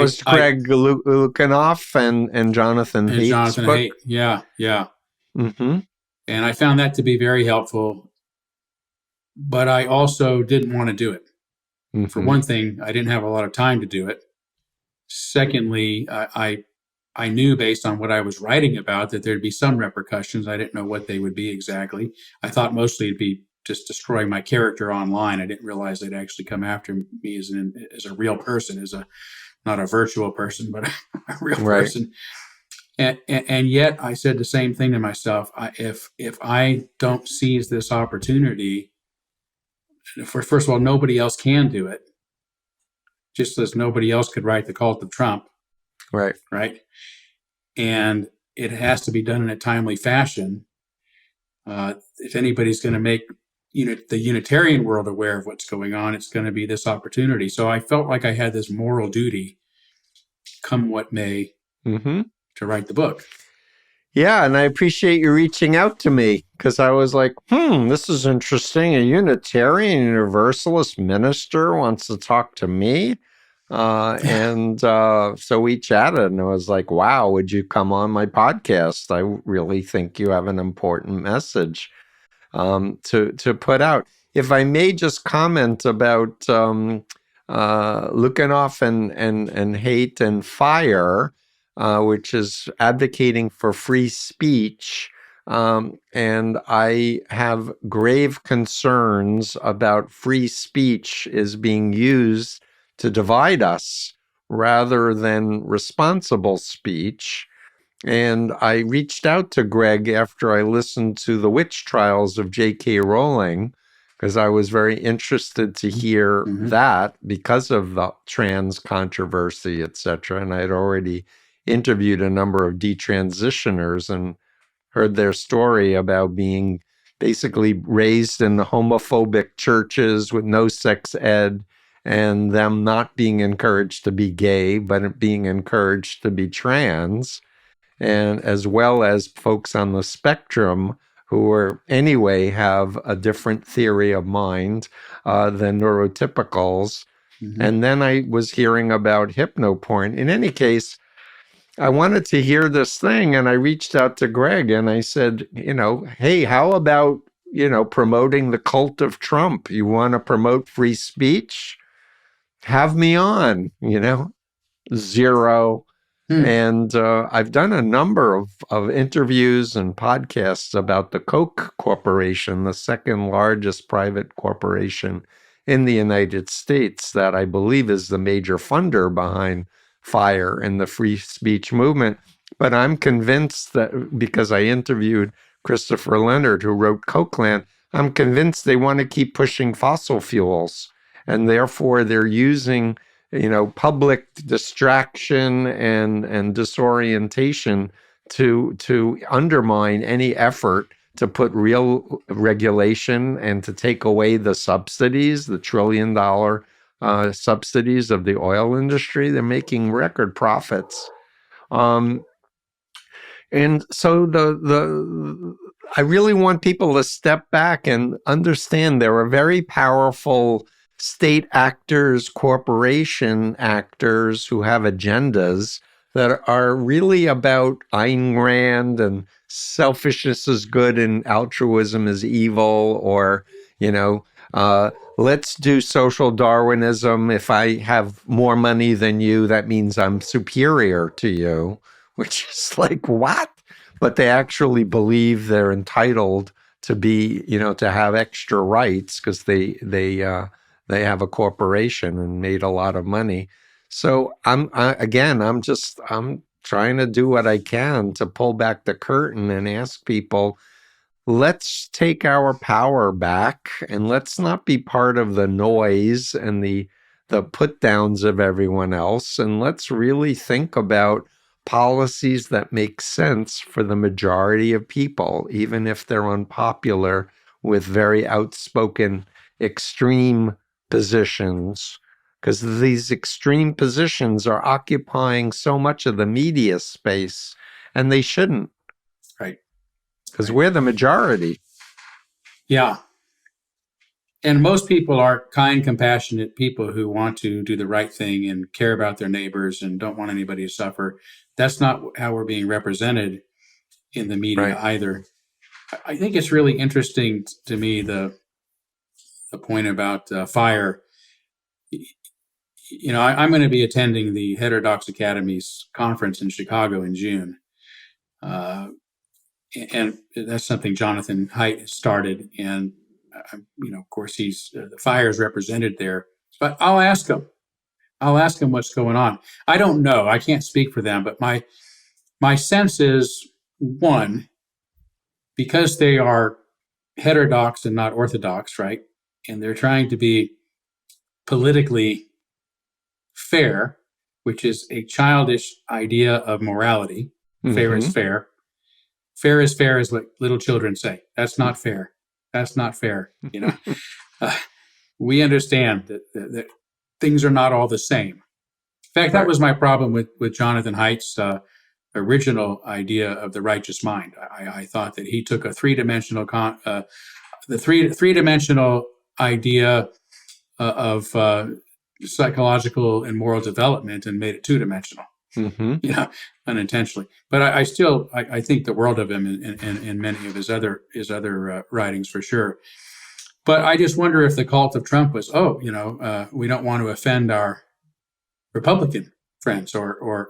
was Greg Lukanoff and Jonathan Haidt's Jonathan book. Haidt. Yeah. Mm-hmm. And I found that to be very helpful, but I also didn't want to do it. Mm-hmm. For one thing, I didn't have a lot of time to do it. Secondly, I knew based on what I was writing about that there'd be some repercussions. I didn't know what they would be exactly. I thought mostly it'd be just destroying my character online. I didn't realize they'd actually come after me as a real person, not a virtual person, but a real person. And yet I said the same thing to myself. If I don't seize this opportunity, first of all, nobody else can do it, just as nobody else could write the cult of Trump. Right. Right. And it has to be done in a timely fashion. If anybody's going to make the Unitarian world aware of what's going on, it's going to be this opportunity. So I felt like I had this moral duty, come what may, to write the book. Yeah, and I appreciate you reaching out to me, because I was like, this is interesting. A Unitarian Universalist minister wants to talk to me. So we chatted, and I was like, wow, would you come on my podcast? I really think you have an important message to put out. If I may just comment about Lukianoff and Hate and Fire, which is advocating for free speech. And I have grave concerns about free speech is being used to divide us rather than responsible speech. And I reached out to Greg after I listened to the witch trials of J.K. Rowling, because I was very interested to hear that because of the trans controversy, etc. And I had already interviewed a number of detransitioners and heard their story about being basically raised in homophobic churches with no sex ed, and them not being encouraged to be gay, but being encouraged to be trans, and as well as folks on the spectrum who are anyway have a different theory of mind than neurotypicals. And then I was hearing about hypnoporn. In any case, I wanted to hear this thing, and I reached out to Greg and I said, hey, how about, promoting the cult of Trump? You want to promote free speech? Have me on, zero. And I've done a number of interviews and podcasts about the Koch Corporation, the second largest private corporation in the United States, that I believe is the major funder behind FIRE and the free speech movement. But I'm convinced that, because I interviewed Christopher Leonard, who wrote Kochland, I'm convinced they want to keep pushing fossil fuels. And therefore, they're using public distraction and disorientation to undermine any effort to put real regulation and to take away the subsidies, the $1 trillion subsidies of the oil industry. They're making record profits. And so I really want people to step back and understand there are very powerful state actors, corporation actors who have agendas that are really about Ayn Rand and selfishness is good and altruism is evil, or, let's do social Darwinism. If I have more money than you, that means I'm superior to you, which is like, what? But they actually believe they're entitled to be, to have extra rights because they have a corporation and made a lot of money. So I'm trying to do what I can to pull back the curtain and ask people, let's take our power back and let's not be part of the noise and the put downs of everyone else. And let's really think about policies that make sense for the majority of people, even if they're unpopular with very outspoken, extreme positions, because these extreme positions are occupying so much of the media space, and they shouldn't. Right. Because we're the majority. Yeah. And most people are kind, compassionate people who want to do the right thing and care about their neighbors and don't want anybody to suffer. That's not how we're being represented in the media either. I think it's really interesting to me, the point about FIRE. I'm going to be attending the Heterodox Academy's conference in Chicago in June. And that's something Jonathan Haidt has started. And, of course, he's the FIRE is represented there. But I'll ask him what's going on. I don't know. I can't speak for them. But my sense is, one, because they are heterodox and not orthodox, right? And they're trying to be politically fair, which is a childish idea of morality. Fair is fair. Fair is fair is what little children say. That's not fair. That's not fair. We understand that things are not all the same. In fact, that was my problem with Jonathan Haidt's original idea of the righteous mind. I thought that he took a three-dimensional three-dimensional idea of psychological and moral development and made it two-dimensional. Unintentionally. But I still think the world of him in many of his other writings for sure. But I just wonder if the cult of Trump was, we don't want to offend our Republican friends or our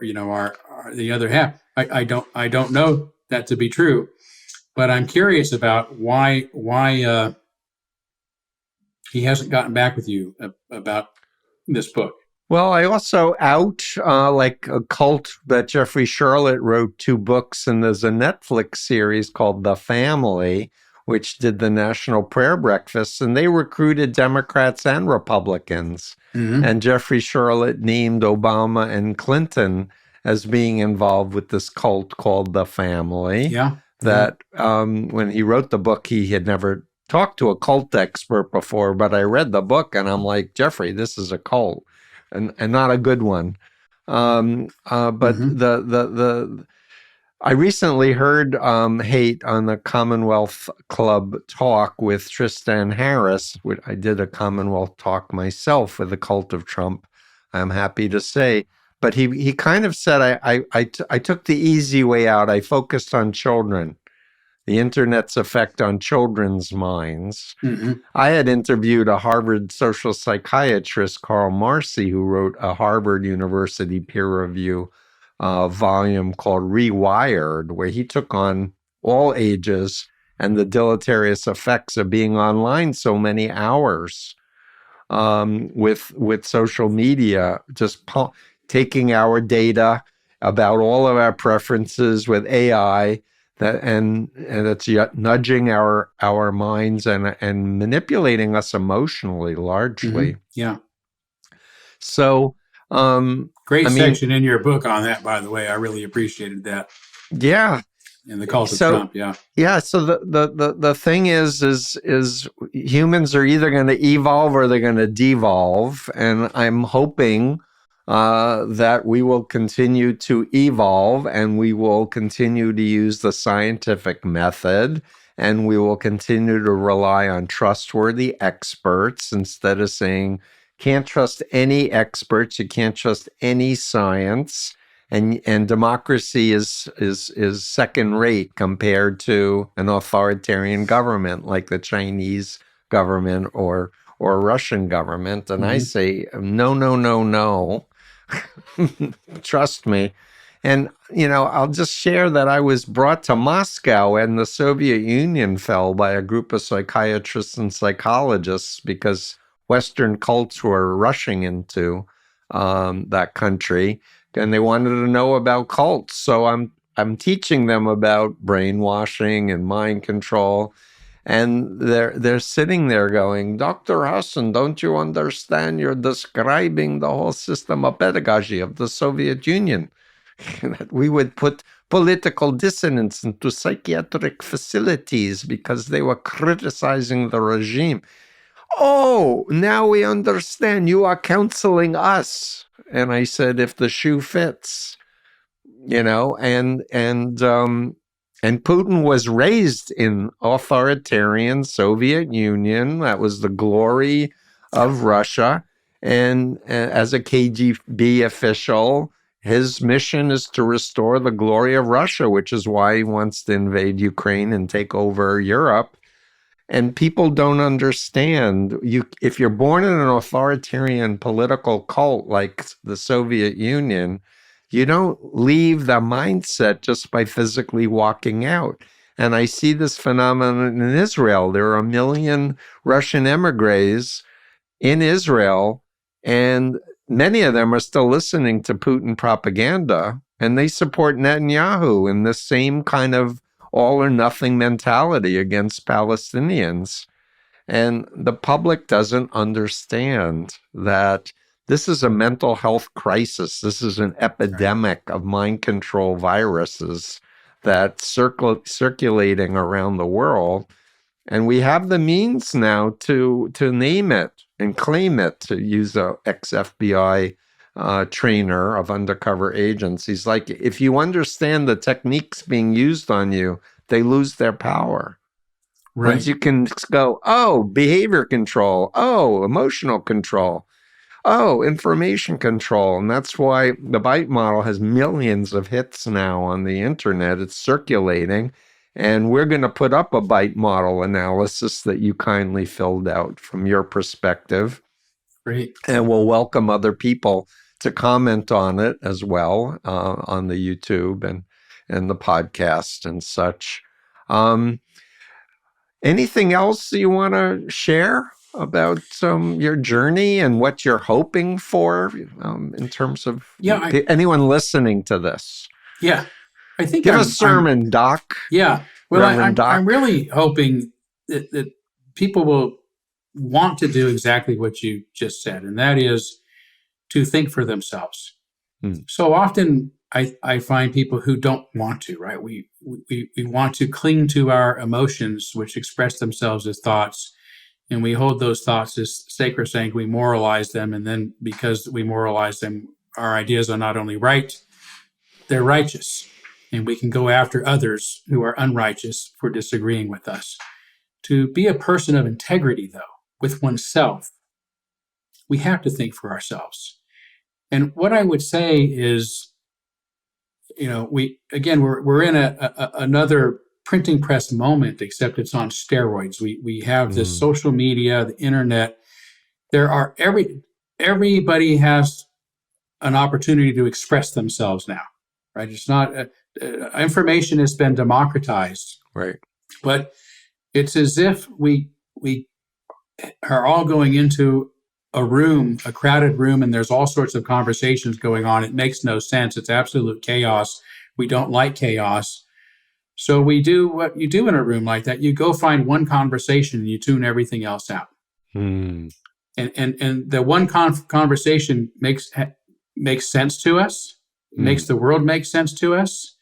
the other half. I don't know that to be true, but I'm curious about why he hasn't gotten back with you about this book. Well, I also like a cult that Jeffrey Charlotte wrote 2 books, and there's a Netflix series called The Family, which did the National Prayer Breakfast, and they recruited Democrats and Republicans. And Jeffrey Charlotte named Obama and Clinton as being involved with this cult called The Family. That when he wrote the book, he had never talked to a cult expert before, but I read the book and I'm like, Jeffrey, this is a cult. And not a good one. But I recently heard Haidt on the Commonwealth Club talk with Tristan Harris. I did a Commonwealth talk myself with the cult of Trump, I'm happy to say. But he kind of said, I took the easy way out. I focused on children, the internet's effect on children's minds. I had interviewed a Harvard social psychiatrist, Carl Marcy, who wrote a Harvard University peer review volume called Rewired, where he took on all ages and the deleterious effects of being online so many hours with social media, just taking our data about all of our preferences with AI, and it's nudging our minds and manipulating us emotionally largely. So great section in your book on that, by the way. I really appreciated that. In the cult of Trump. So the thing is humans are either going to evolve or they're going to devolve, and I'm hoping that we will continue to evolve, and we will continue to use the scientific method, and we will continue to rely on trustworthy experts instead of saying, can't trust any experts, you can't trust any science, and democracy is second rate compared to an authoritarian government like the Chinese government or Russian government. And I say, no. Trust me. And, I'll just share that I was brought to Moscow and the Soviet Union fell by a group of psychiatrists and psychologists because Western cults were rushing into that country, and they wanted to know about cults. So I'm teaching them about brainwashing and mind control. And they're sitting there going, Dr. Hassan, don't you understand? You're describing the whole system of pedagogy of the Soviet Union. That we would put political dissonance into psychiatric facilities because they were criticizing the regime. Oh, now we understand. You are counseling us. And I said, if the shoe fits, and Putin was raised in authoritarian Soviet Union. That was the glory of Russia. And as a KGB official, his mission is to restore the glory of Russia, which is why he wants to invade Ukraine and take over Europe. And people don't understand. If you're born in an authoritarian political cult like the Soviet Union, you don't leave the mindset just by physically walking out. And I see this phenomenon in Israel. There are 1 million Russian emigres in Israel, and many of them are still listening to Putin propaganda. And they support Netanyahu in the same kind of all or nothing mentality against Palestinians. And the public doesn't understand that this is a mental health crisis. This is an epidemic of mind control viruses that's circulating around the world. And we have the means now to name it and claim it, to use a ex-FBI trainer of undercover agents. He's like, if you understand the techniques being used on you, they lose their power. Right. Once you can go, oh, behavior control, oh, emotional control, oh, information control. And that's why the Byte model has millions of hits now on the internet. It's circulating. And we're going to put up a Byte model analysis that you kindly filled out from your perspective. Great. And we'll welcome other people to comment on it as well on the YouTube and the podcast and such. Anything else you want to share about your journey and what you're hoping for in terms of anyone listening to this? Yeah, I think give a sermon, Doc. Yeah, well, Doc. I'm really hoping that people will want to do exactly what you just said, and that is to think for themselves. So often I find people who don't want to, right? We want to cling to our emotions, which express themselves as thoughts, and we hold those thoughts as sacrosanct. We moralize them, and then because we moralize them, our ideas are not only right, they're righteous, and we can go after others who are unrighteous for disagreeing with us. To be a person of integrity, though, with oneself, we have to think for ourselves. And what I would say is, we're in another printing press moment, except it's on steroids. We have this social media, the internet. There are everybody has an opportunity to express themselves now, right? It's not information has been democratized, right? But it's as if we are all going into a crowded room, and there's all sorts of conversations going on. It makes no sense. It's absolute chaos. We don't like chaos. So we do what you do in a room like that. You go find one conversation and you tune everything else out. And the one conversation makes sense to us, makes the world make sense to us.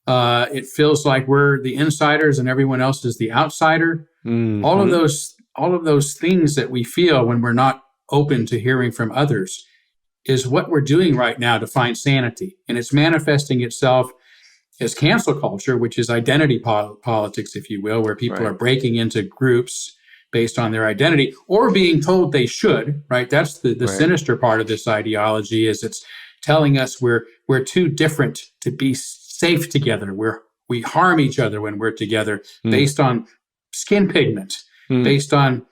It feels like we're the insiders and everyone else is the outsider. All of those things that we feel when we're not open to hearing from others is what we're doing right now to find sanity. And it's manifesting itself as cancel culture, which is identity politics, if you will, where people are breaking into groups based on their identity or being told they should, right? That's the sinister part of this ideology, is it's telling us we're too different to be safe together. We harm each other when we're together based on skin pigment, based on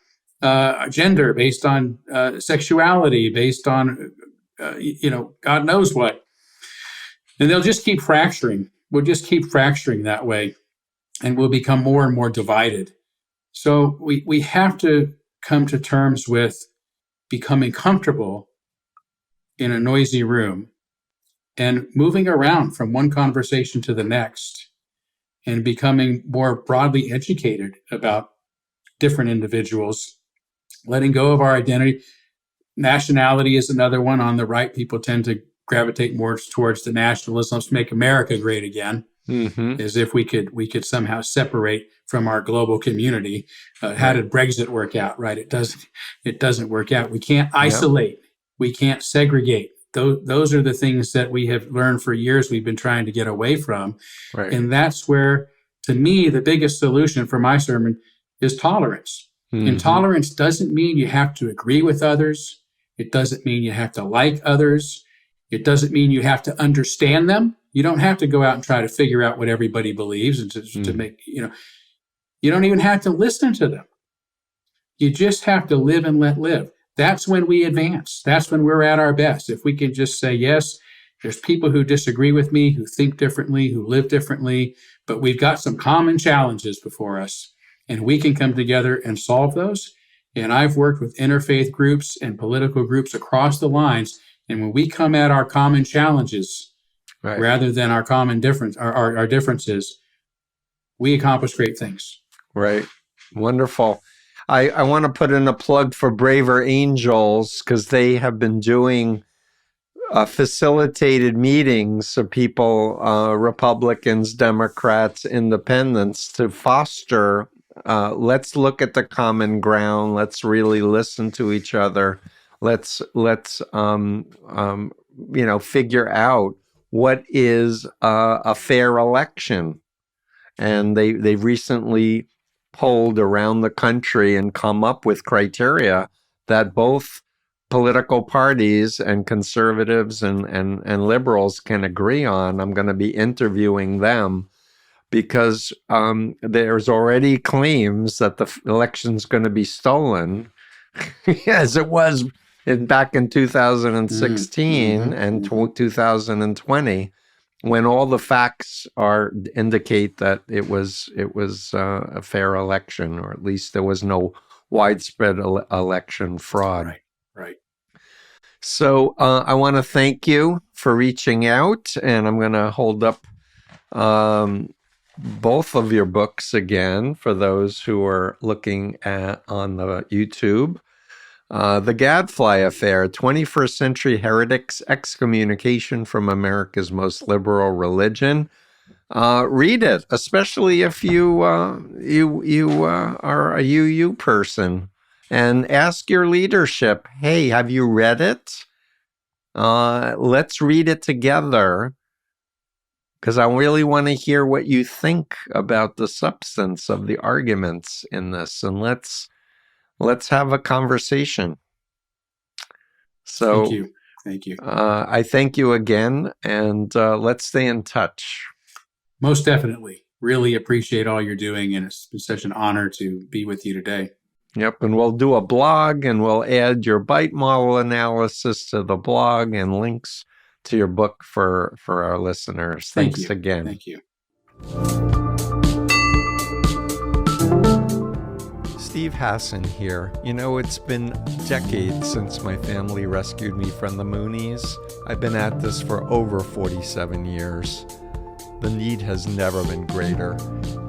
gender, based on sexuality, based on, God knows what. And they'll just keep fracturing. We'll just keep fracturing that way, and we'll become more and more divided. So we have to come to terms with becoming comfortable in a noisy room and moving around from one conversation to the next and becoming more broadly educated about different individuals, letting go of our identity. Nationality is another one. On the right, people tend to gravitate more towards the nationalism. Let's make America great again, as if we could somehow separate from our global community. How did Brexit work out? Right? It doesn't work out. We can't isolate. We can't segregate. Those are the things that we have learned for years we've been trying to get away from. Right. And that's where, to me, the biggest solution for my sermon is tolerance. And tolerance doesn't mean you have to agree with others. It doesn't mean you have to like others. It doesn't mean you have to understand them. You don't have to go out and try to figure out what everybody believes and to make, you don't even have to listen to them. You just have to live and let live. That's when we advance. That's when we're at our best. If we can just say, yes, there's people who disagree with me, who think differently, who live differently, but we've got some common challenges before us, and we can come together and solve those. And I've worked with interfaith groups and political groups across the lines. And when we come at our common challenges, Right. rather than our common difference, our differences, we accomplish great things. Right. Wonderful. I want to put in a plug for Braver Angels because they have been doing facilitated meetings of people, Republicans, Democrats, Independents, to foster. Let's look at the common ground. Let's really listen to each other. Let's figure out what is a fair election. And they've recently polled around the country and come up with criteria that both political parties and conservatives and liberals can agree on. I'm going to be interviewing them because there's already claims that the election's going to be stolen, as it was back in 2016 and 2020. When all the facts indicate that it was a fair election, or at least there was no widespread election fraud. Right. So I want to thank you for reaching out, and I'm going to hold up both of your books again for those who are looking on the YouTube. The Gadfly Affair, 21st Century Heretics, Excommunication from America's Most Liberal Religion. Read it, especially if you are a UU person, and ask your leadership, hey, have you read it? Let's read it together, because I really want to hear what you think about the substance of the arguments in this, and let's have a conversation. So Thank you. I thank you again, and let's stay in touch. Most definitely. Really appreciate all you're doing, and it's been such an honor to be with you today. Yep, and we'll do a blog, and we'll add your bite model analysis to the blog and links to your book for our listeners. Thanks again. Thank you. Steve Hassan here. You know, it's been decades since my family rescued me from the Moonies. I've been at this for over 47 years. The need has never been greater.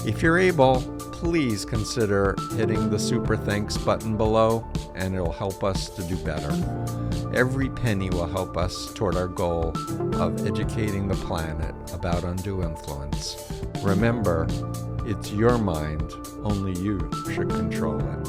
If you're able, please consider hitting the Super Thanks button below, and it'll help us to do better. Every penny will help us toward our goal of educating the planet about undue influence. Remember, it's your mind. Only you should control it.